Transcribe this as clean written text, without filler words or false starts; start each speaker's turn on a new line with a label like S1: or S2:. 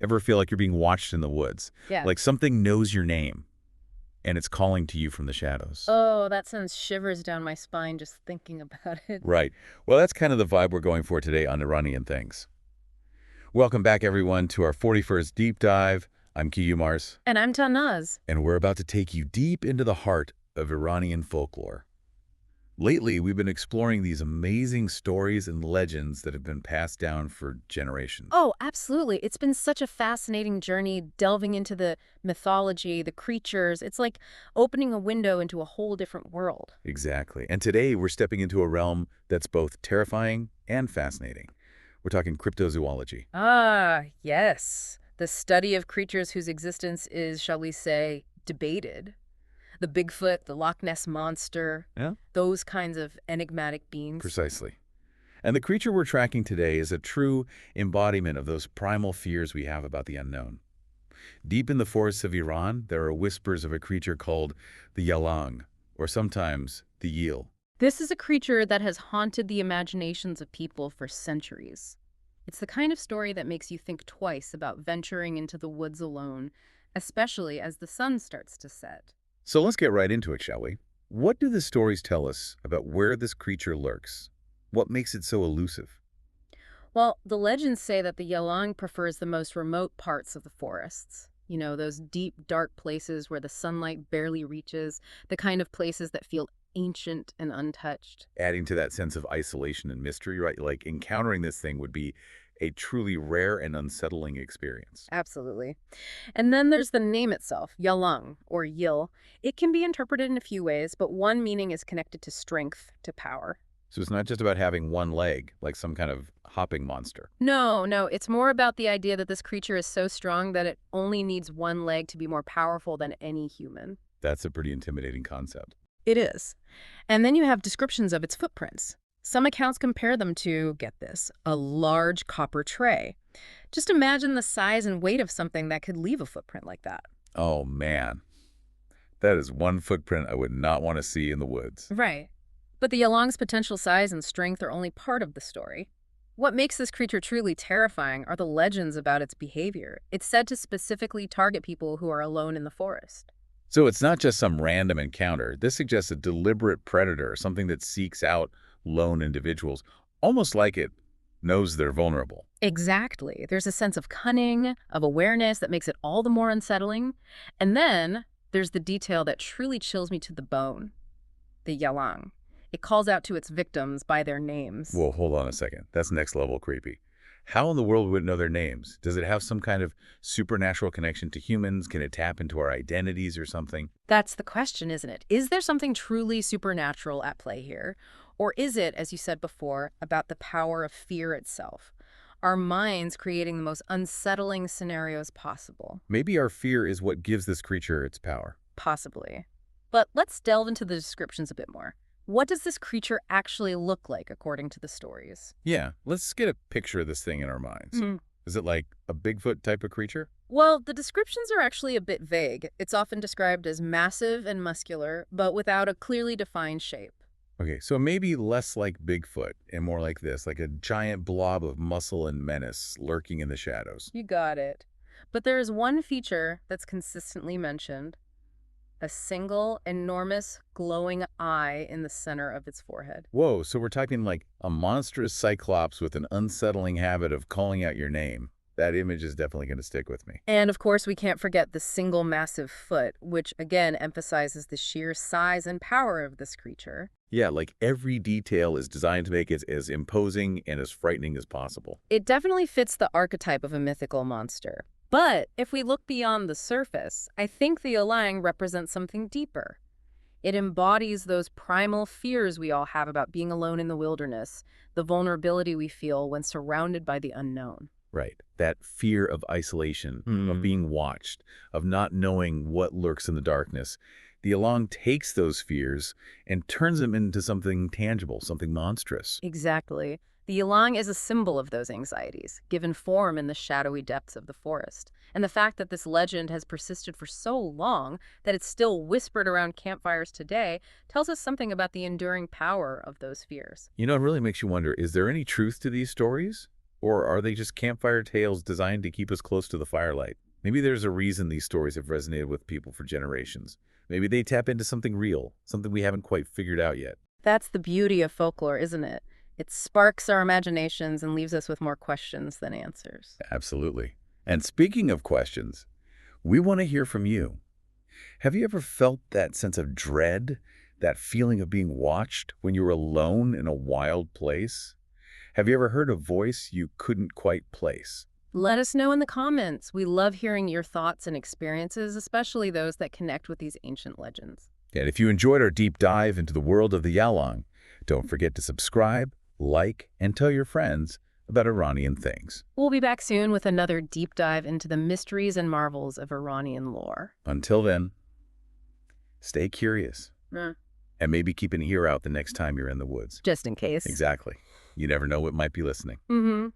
S1: Ever feel like you're being watched in the woods?
S2: Yeah.
S1: Like something knows your name, and it's calling to you from the shadows.
S2: Oh, that sends shivers down my spine just thinking about it.
S1: Right. Well, that's kind of the vibe we're going for today on Iranian Things. Welcome back, everyone, to our 41st Deep Dive. I'm Mars,
S2: And I'm Tanaz.
S1: and we're about to take you deep into the heart of Iranian folklore. Lately, we've been exploring these amazing stories and legends that have been passed down for generations.
S2: Oh, absolutely. It's been such a fascinating journey delving into the mythology, the creatures. It's like opening a window into a whole different world.
S1: Exactly. And today, we're stepping into a realm that's both terrifying and fascinating. We're talking cryptozoology.
S2: Ah, yes. The study of creatures whose existence is, shall we say, debated. The Bigfoot, the Loch Ness Monster,
S1: Yeah?
S2: those kinds of enigmatic beings.
S1: Precisely. And the creature we're tracking today is a true embodiment of those primal fears we have about the unknown. Deep in the forests of Iran, there are whispers of a creature called the Ye-Lang, or sometimes the Yil.
S2: This is a creature that has haunted the imaginations of people for centuries. It's the kind of story that makes you think twice about venturing into the woods alone, especially as the sun starts to set.
S1: So let's get right into it, shall we? What do the stories tell us about where this creature lurks? What makes it so elusive?
S2: Well, the legends say that the Yalang prefers the most remote parts of the forests. You know, those deep, dark places where the sunlight barely reaches, the kind of places that feel ancient and untouched.
S1: Adding to that sense of isolation and mystery, right? Like encountering this thing would be a truly rare and unsettling experience.
S2: Absolutely. And then there's the name itself, Yalang, or Yil. It can be interpreted in a few ways, but one meaning is connected to strength, to power.
S1: So it's not just about having one leg, like some kind of hopping monster.
S2: No, no, it's more about the idea that this creature is so strong that it only needs one leg to be more powerful than any human.
S1: That's a pretty intimidating concept.
S2: It is. And then you have descriptions of its footprints. Some accounts compare them to, get this, a large copper tray. Just imagine the size and weight of something that could leave a footprint like that.
S1: Oh, man. That is one footprint I would not want to see in the woods.
S2: Right. But the Yalong's potential size and strength are only part of the story. What makes this creature truly terrifying are the legends about its behavior. It's said to specifically target people who are alone in the forest.
S1: So it's not just some random encounter. This suggests a deliberate predator, something that seeks out lone individuals, almost like it knows they're vulnerable.
S2: Exactly. There's a sense of cunning, of awareness that makes it all the more unsettling. And then there's the detail that truly chills me to the bone. The Yalang. It calls out to its victims by their names.
S1: Whoa, hold on a second. That's next level creepy. How in the world would it know their names? Does it have some kind of supernatural connection to humans? Can it tap into our identities or something?
S2: That's the question, isn't it? Is there something truly supernatural at play here? Or is it, as you said before, about the power of fear itself? Our minds creating the most unsettling scenarios possible.
S1: Maybe our fear is what gives this creature its power.
S2: Possibly. But let's delve into the descriptions a bit more. What does this creature actually look like according to the stories?
S1: Yeah, let's get a picture of this thing in our minds. Is it like a Bigfoot type of creature?
S2: Well, the descriptions are actually a bit vague. It's often described as massive and muscular, but without a clearly defined shape.
S1: Okay, so maybe less like Bigfoot and more like this, like a giant blob of muscle and menace lurking in the shadows.
S2: You got it. But there is one feature that's consistently mentioned. A single, enormous, glowing eye in the center of its forehead.
S1: Whoa, so we're talking like a monstrous cyclops with an unsettling habit of calling out your name. That image is definitely going to stick with me.
S2: And of course, we can't forget the single massive foot, which again emphasizes the sheer size and power of this creature.
S1: Yeah, like every detail is designed to make it as imposing and as frightening as possible.
S2: It definitely fits the archetype of a mythical monster. But if we look beyond the surface, I think the Olang represents something deeper. It embodies those primal fears we all have about being alone in the wilderness, the vulnerability we feel when surrounded by the unknown.
S1: Right. That fear of isolation, of being watched, of not knowing what lurks in the darkness. The Along takes those fears and turns them into something tangible, something monstrous.
S2: Exactly. The ylang is a symbol of those anxieties, given form in the shadowy depths of the forest. And the fact that this legend has persisted for so long that it's still whispered around campfires today tells us something about the enduring power of those fears.
S1: You know, it really makes you wonder, is there any truth to these stories? Or are they just campfire tales designed to keep us close to the firelight? Maybe there's a reason these stories have resonated with people for generations. Maybe they tap into something real, something we haven't quite figured out yet.
S2: That's the beauty of folklore, isn't it? It sparks our imaginations and leaves us with more questions than answers.
S1: Absolutely. And speaking of questions, we want to hear from you. Have you ever felt that sense of dread, that feeling of being watched when you're alone in a wild place? Have you ever heard a voice you couldn't quite place?
S2: Let us know in the comments. We love hearing your thoughts and experiences, especially those that connect with these ancient legends.
S1: And if you enjoyed our deep dive into the world of the Yalong, don't forget to subscribe, like, and tell your friends about Iranian things.
S2: We'll be back soon with another deep dive into the mysteries and marvels of Iranian lore.
S1: Until then, stay curious.
S2: Mm.
S1: And maybe keep an ear out the next time you're in the woods.
S2: Just in case.
S1: Exactly. You never know what might be listening.
S2: Mm-hmm.